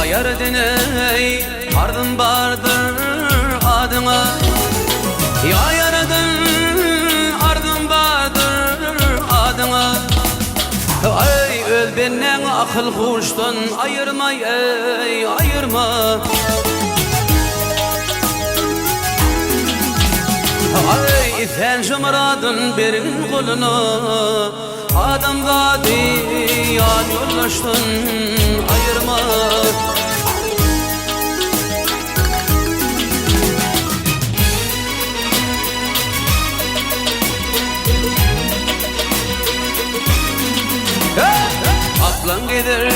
Ayar deney ardın bardır adına. Ayardan ardın bardır adına. Ay öl benden akıl kuştan ayırma ey ayırma. Ay sen şımaradın berin koluna. Adamga diyan yollaştın ayırma. Aklan gider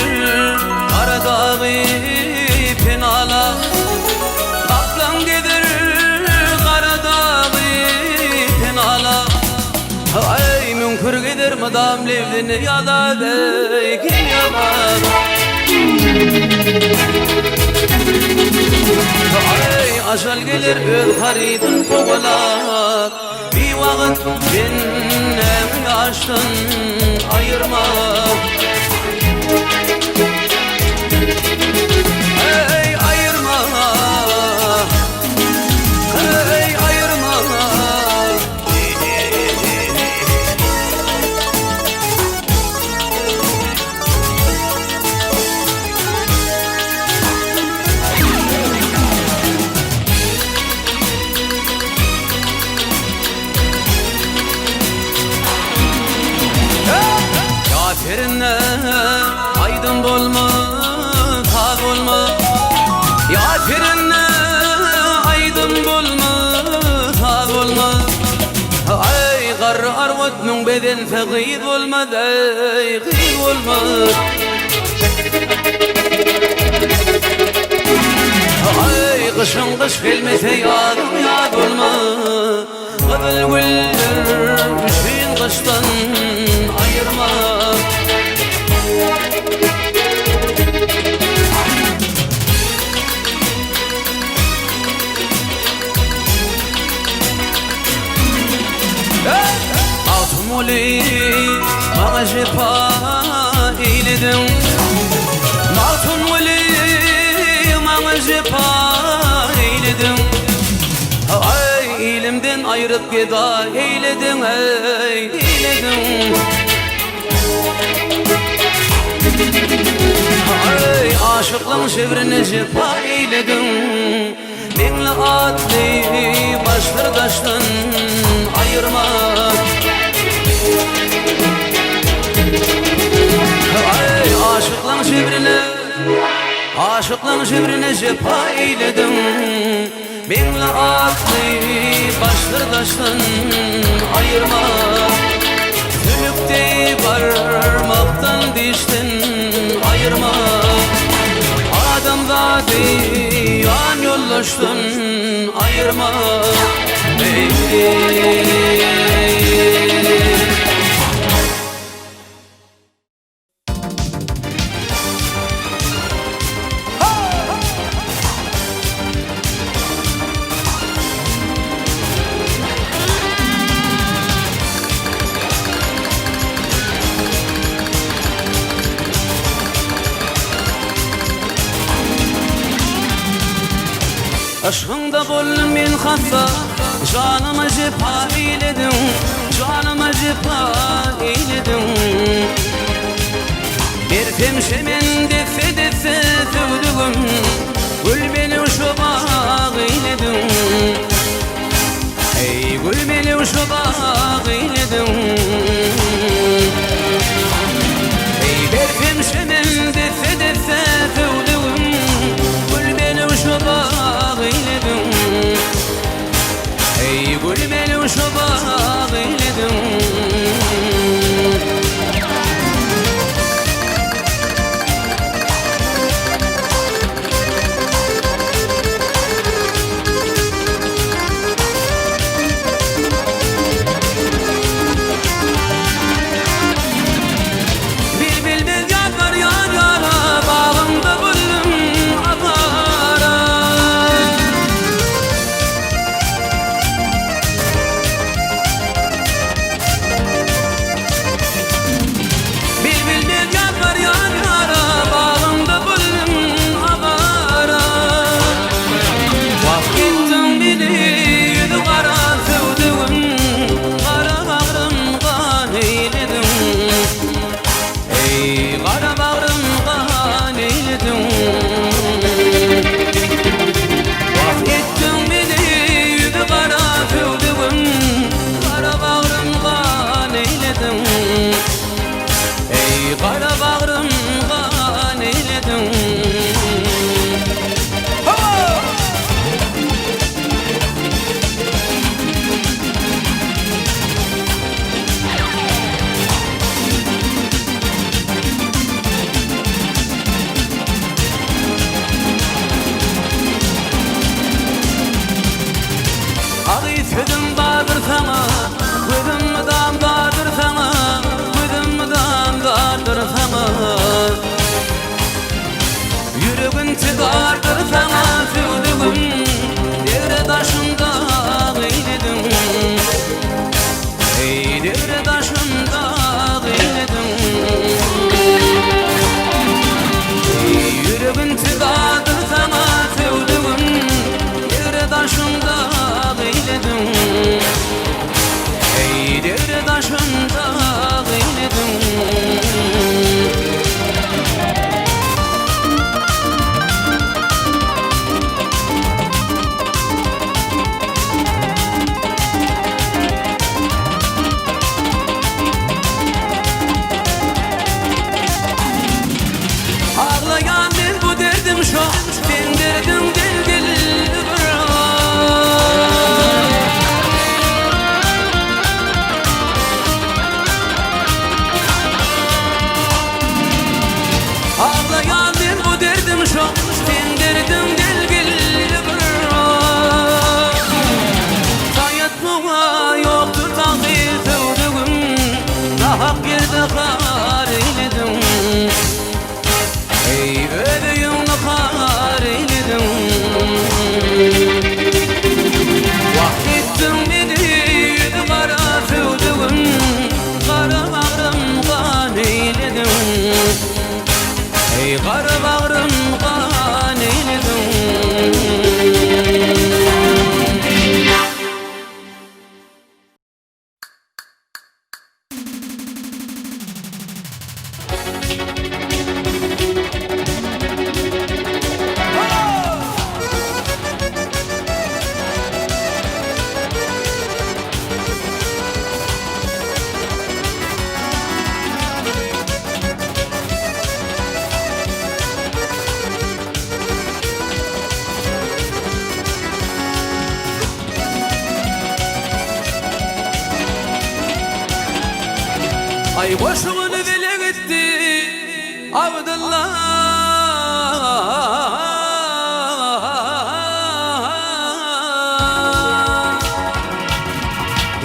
Karadağı penala. Aklan gider Karadağı penala. Ay münkür gider madam levdini yala dey kim yala. Ay aşal gelir öl haridin kovalar. Bir vakit bennem yaştan ayırma. Hey ayırma. Hey ayırma. Kafirine aydın bolma, tağ olma. Kafirine aydın bolma, tağ olma. Ay gar arvutnun beden fegid olma dey, gid olma. Ay kışın kış gelmese yadım yad olma. Gıdıl güller üşüyün kıştan ayırma. Altın oli mağajepa eyledim. Altın oli mağajepa eyledim. Ay ilimden ayırıp geda eyledim ey eyledim. Ay aşıklığın şevrine cefa eyledim. Benle adli başlardaştan ayırma. Ay aşıklığın şevrine cefa eyledim. Benle adli başlardaştan ayırma. Sülükte parmaktan dişten ayırma. Adamda diyan yollaştın ayırma. Aşkında bollum min hafta. Canıma cefa eyledim. Canıma cefa eyledim. Bir femşemen defe defe tövdüğüm. Gül beni şu bağ eyledim. Ey gül beni şu bağ eyledim. Ey bir femşemen defe defe tövdüğüm. Gül beni şu bağ eyledim. Ey gül beni şu bağ eyledim. kar eyledim. Ey ödüyümü kar eyledim. Vakittim dedi yüzü kara sevdiğim, kara bağrım kan eyledim. Ey kara bağrım kan eyledim. Ay boşluğunu dile gitti Abdullah.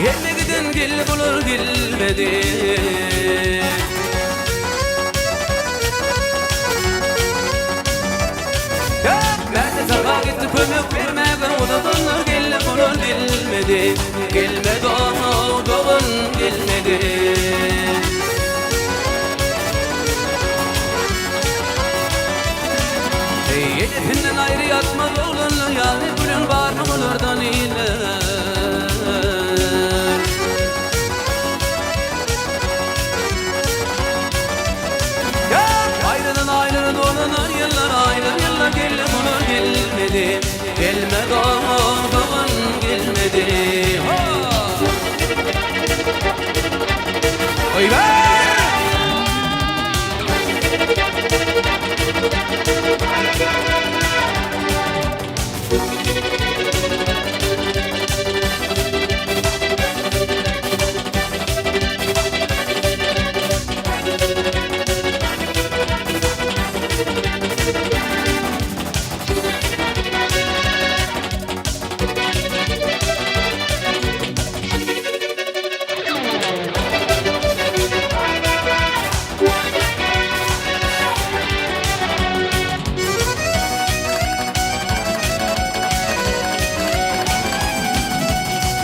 Yerine giden gel bulur gelmedi. Ben de sabah gitti kömük vermeden odadan gel bulur gelmedi. Gelmedi oğlan gelmedi. Elinden ayrı yatmaz oğlunla yani gülün barnımlardan iyiler. Ayrının ayrını dolanan yıllar ayrı yıllar geldi bunlar gelmedi. Gelmedi oğlan gelmedi. Oy be!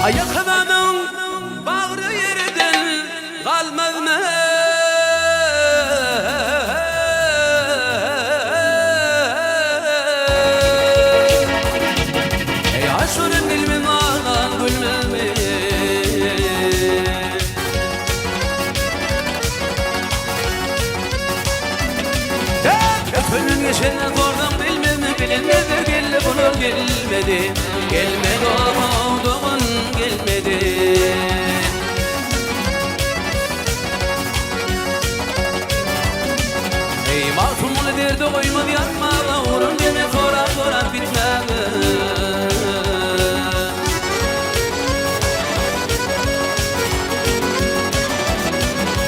Ayaklarımın bağrı yerden kalmaz mı? Ey aşurun ilmin ağlan gülmez mi? Köpünün geçenler sordum bilmez mi? Bilinmez de geldi bulur gelmedi. Gelmedi oğlan gelmedi. Ey masumunu derdi koymadı yanmağa uğrun deme sorar sorar bitmedi.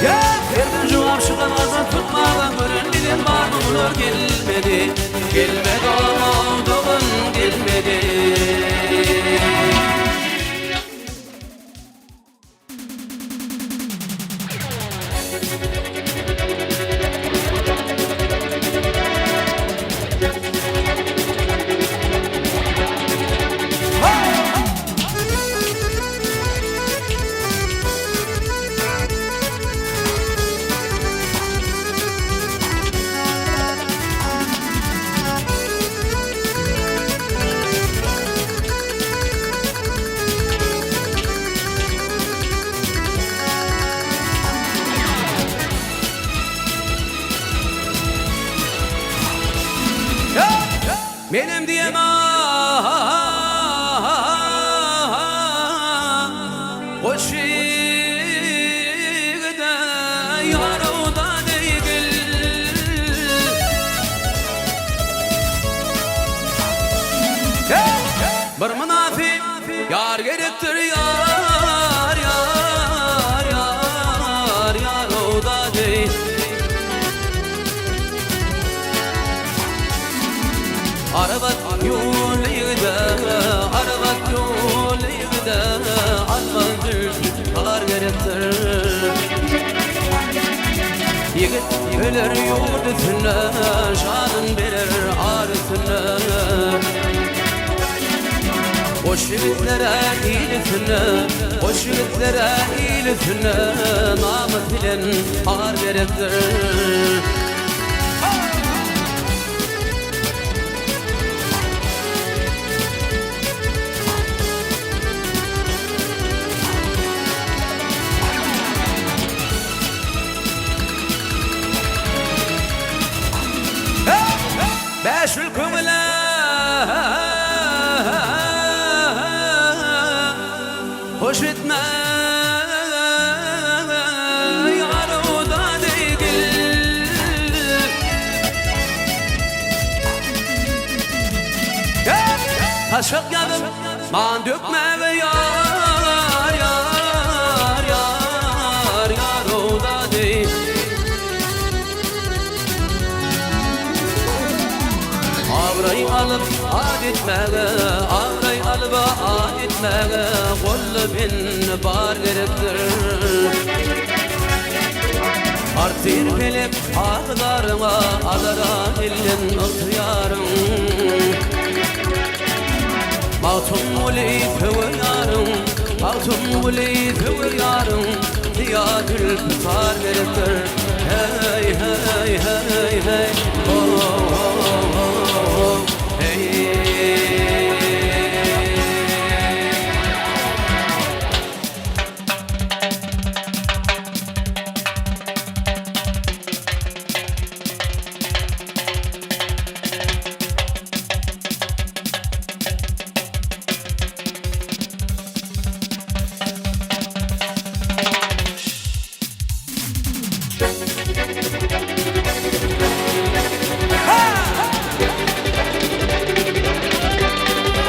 Derdin şu apşıdan ağzın tutmadan görün dedim var mı bulur gelmedi. Gelmedi oğlan gelmedi. Benim diyemem o şiirde yarıda değil. Bir münafık yar gerektir yar yar yar yarıda değil. Arabat yoluydu, arabat yoluydu, almadır, kar gerektir. Yigit ölür yurdusuna, şanın verir arısına. Boş yigitlere iyilesine, boş yigitlere iyilesine, namus bilen har gerektir. Beş ülkümle hoş etme yar o da değil. Kaşık yadım man dökme ve yar yar yar yar o da değil. Avray alıp adetmege, avray alıp adetmege, kollu bin bar gerektir. Artir pelep ağlarına, alara ilin ıhtiyarın. Mağtum uli tüvü mağtum uli tüvü yarın, diya gül tutar gerektir. Hey hey hey hey, oh oh oh oh.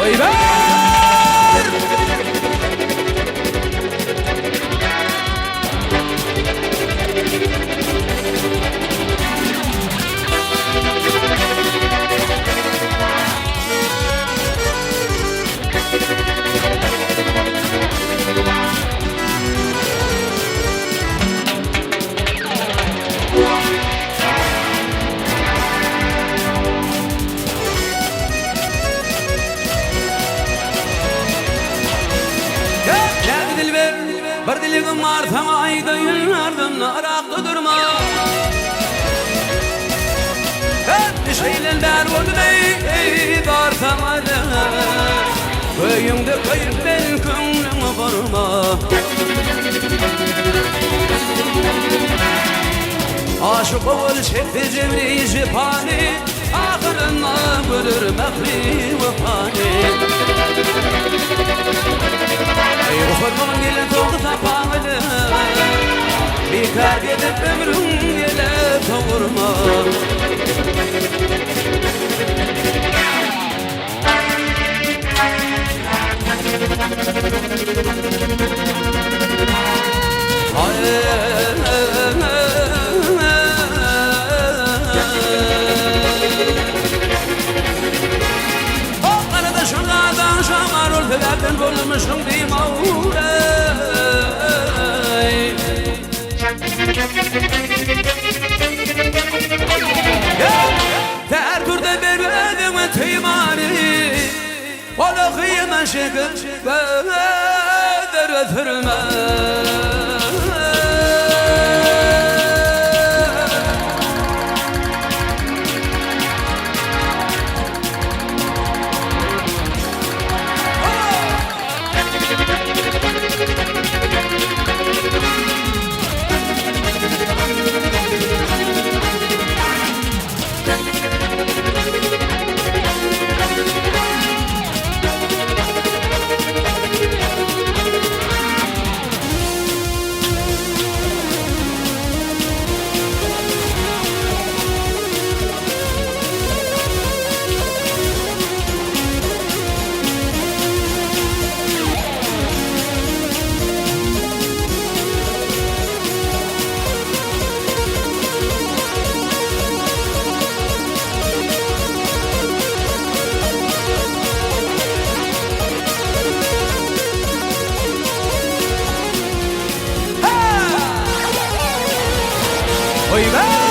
Oy ver! Bir diligim var sana aydayın ardımla araklı durma. Hep şeyler oldu dey dar sana da. Köyümde kayıpten könlümü varma. Aşık ol çekti cevri jipani, ahırına bölür mehri vefani. Ufurmanın gelin doğdu tapağını, bikar gidip ömrüm gele doğurma. O arada şunlardan şamar ol felakten bulmuşum bir mağure. Ter türde vermedim teymanı, ola kıyıma şekil ver ötürme. Oy ver!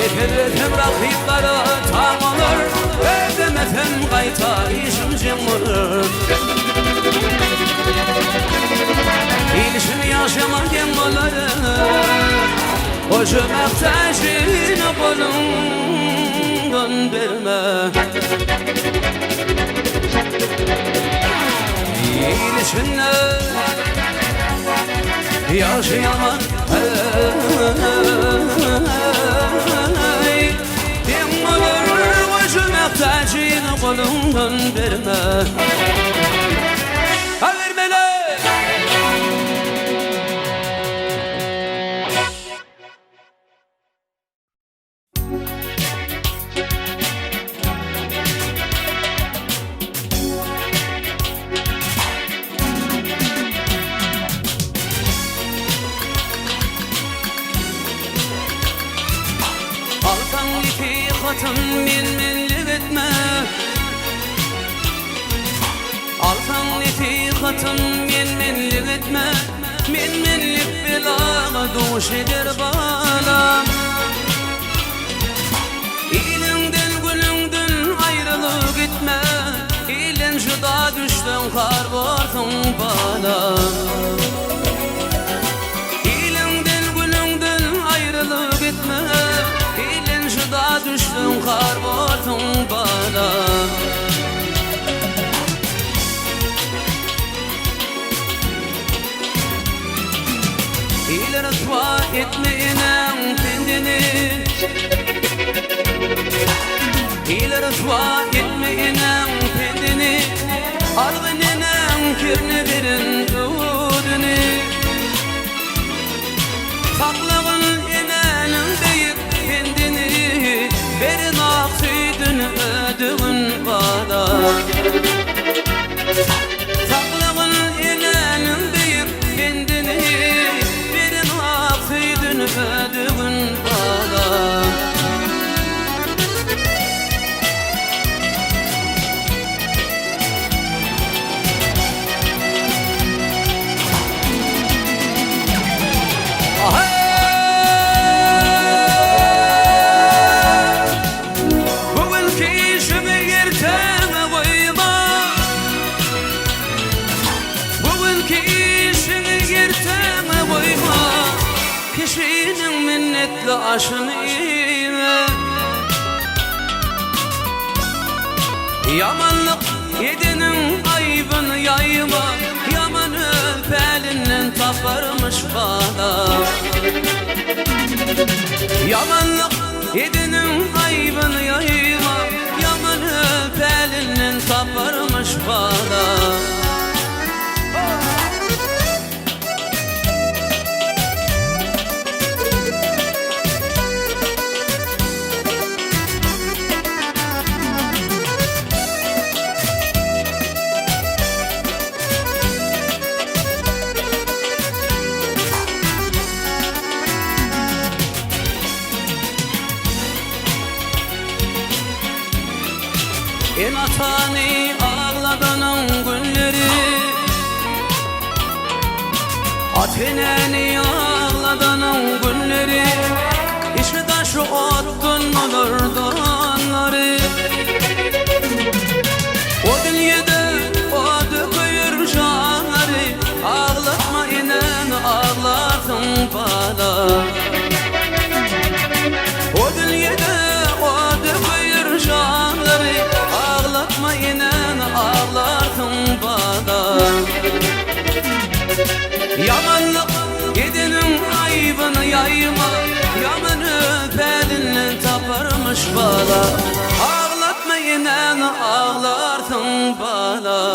Getirdim rakipları tam olur, ödemesem kayta işim cem olur. İlişimi yaşamak em olur, o cömertacını bolundan verme. İlişimle yaşayamak Tacını kolundan verme. Ha verme lan. Altan iki katım minli etme. Altan iti katım minlik etme. Minlik belağa duş eder balam. İlinden gülünden ayrılık etme. İlen juda düştün kar borsun balam. İlinden gülünden ayrılık etme. İlen juda düştün kar borsun balam. İle rıtva etmeyinen kendini. İle rıtva etmeyinen kendini. Algınenen kirni verin ödünü. Saklağın enenin deyip kendini. Verin aksıydın ödüğün bana. Saklağın enenin deyip kendini. Ödüğün bana. Bugünkü işimi ertene koyma. Bugünkü işini ertene koyma. Kişinin minnetli aşını yeme. Yamanlık yedinin ayıbını yayma. Yaman öpelinden taparmış bana. Yamanlık yedinin ayıbını yayma. Yaman öpelinden taparmış bana. En atani ağladanın günleri. Ateneni ağladanın günleri. İşi taşı ottun olur donları. O dünyada o döküyor canları. Ağlatma inen ağlarsın bana. O dünyada o döküyor canları. Ağlatma inen ağlarsın bana. Yamanlık yedinin ayıbını yayma. Yaman öpelinle taparmış bana. Ağlatma inen ağlarsın bana.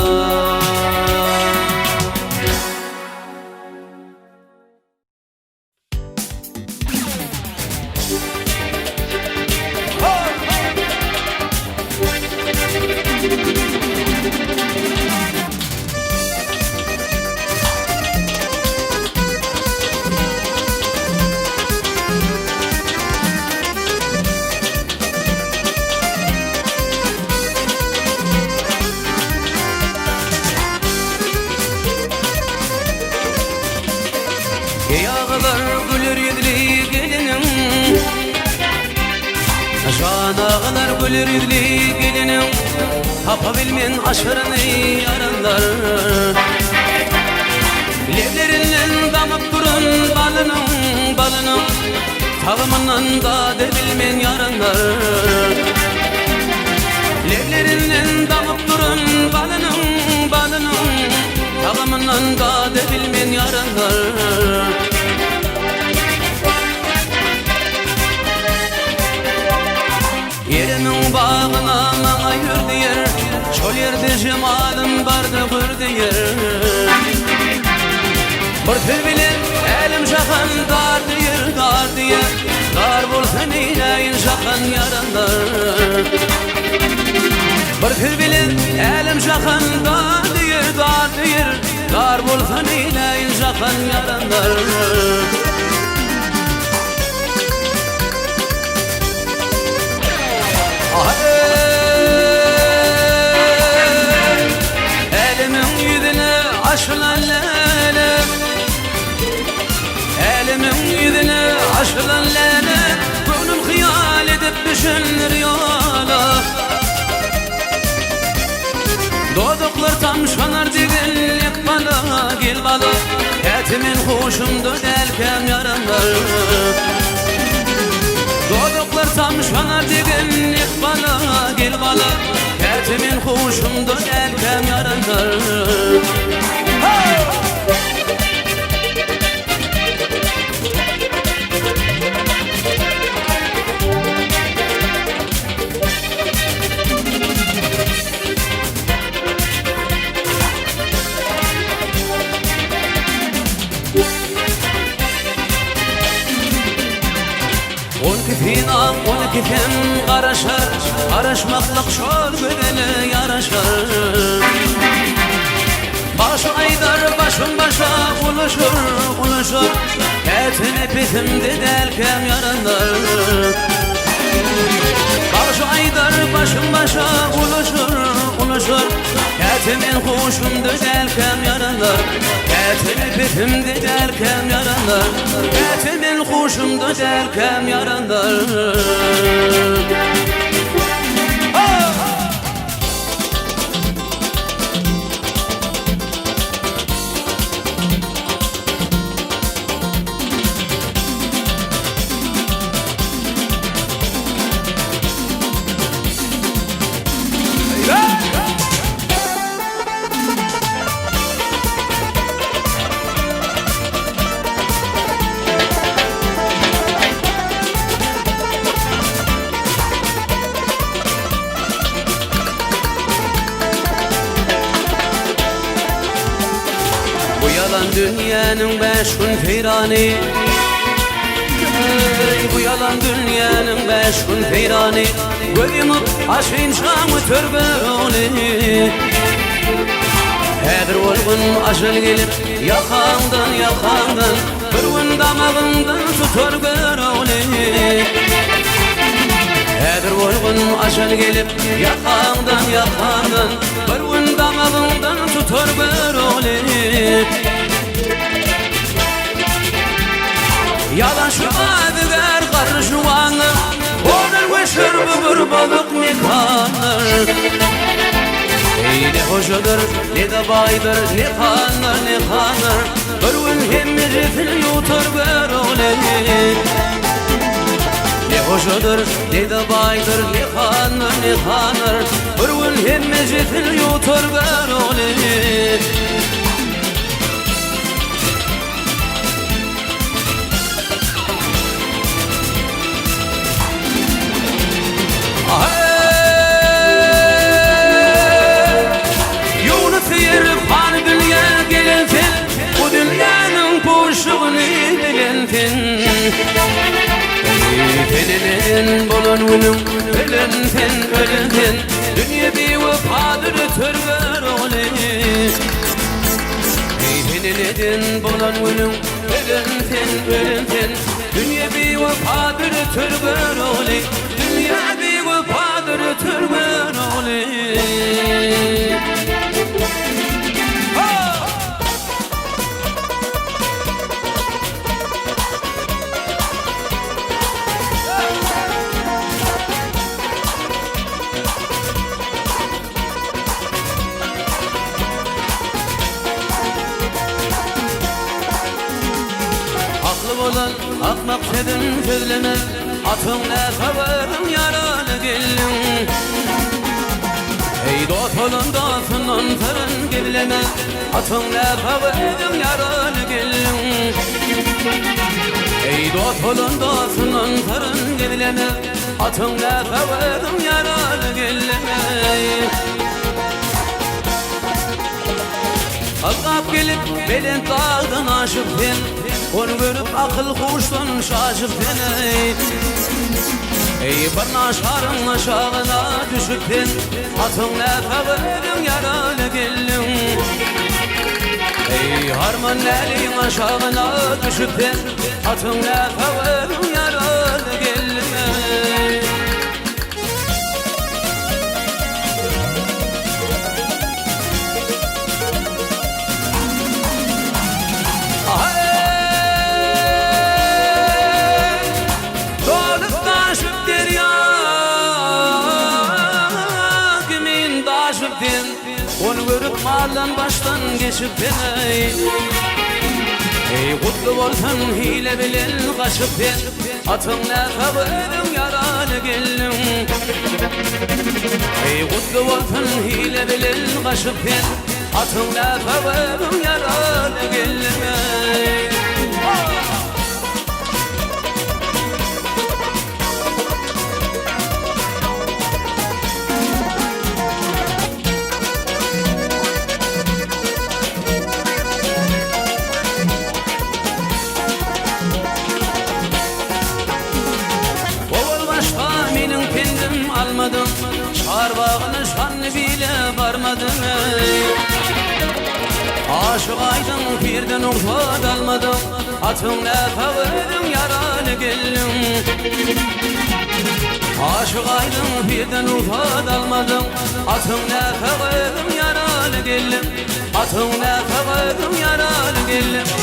güler yüzlü gelinin tapabilmen aşırını yaranlar. Levlerinden damıp durun balının tağımından da debilmen yaranlar. Levlerinden damıp durun balının tağımından da debilmen yaranlar. Yerimin bağına bana yürüdü yer, çol yerde cemalım vardı hürdi yer. Bir bilen elim şakan dar diye, dar bulsun ineyin şakan yaranlar. Bir bilen elim şakan dar diye, dar bulsun ineyin şakan yaranlar. Elimin yüzüne aşılan lele, elimin yüzüne aşılan lele, gönlüm hayal edip düşünür yola. Doğduklar tam şanar digenlik bala, gel bala, etimin hoşumdu delkem yaranlar. Doğduklar tam şanar digenlik bala, gel bala, etimin hoşumdu delkem yaranlar. On kefem qaraşar, qaraşmaqlıq şol gödeli yaraşar. Başı aydar, başım başa uluşur, etini petimde delkem yaranlar. Başı aydar, başım başa uluşur, etimin hoşumda delkem yaranlar. Etini petimde delkem yaranlar, etimin hoşumda delkem yaranlar. Dünyanın 5 gün feyrani, bu yalan dünyanın 5 gün feyrani, gözümü aşayım şamı törgölü. Hedir olgun aşıl gelip yakandan, bir gün damağından tutar görölü. Hedir olgun aşıl gelip yakandan, bir gün damağından tutar görölü. Yalan şu adıgar karışuanı, onun veşir bir balık mekanır. Ne hoşadır, ne de baydır, ne kanır, bir gün hemmizifil yutar görölü. Ne hoşadır, ne de baydır, ne kanır, bir gün hemmizifil yutar görölü. Felinin bolun ulum, ölünten, dünya bir vefadır törgör oley. Felinin bolun ulum, ölünten, dünya bir vefadır törgör oley. Dünya bir vefadır törgör oley. maksedim sözleme atınla kavarım yaralı gelin ey dost olun dostunun sarın gerileme atınla kavarım yaralı gelin ey dost olun dostunun sarın gerileme atınla kavarım yaralı gelin Kalkap gelip belen dağdan aşıp ben onu görüp akıl kuştan şaşıp ben ey barnaşarın aşağına düşüp ben atınla kavarım yaralı gelin ey harmanelin aşağına düşüp ben atınla kavarım yaralı gelin Onu görüp maldan baştan geçip ben ey kutlu olsan hile bilen kaçıp ben atınla kavarım yaralı gelin ey kutlu olsan hile bilen kaçıp ben atınla kavarım yaralı gelin almadım çarbağını şanlı bile varmadım aşık aydın birden ufad almadım atınla kavarım yaralı gelin aşık aydın birden ufad almadım atınla kavarım yaralı gelin atınla kavarım yaralı gelin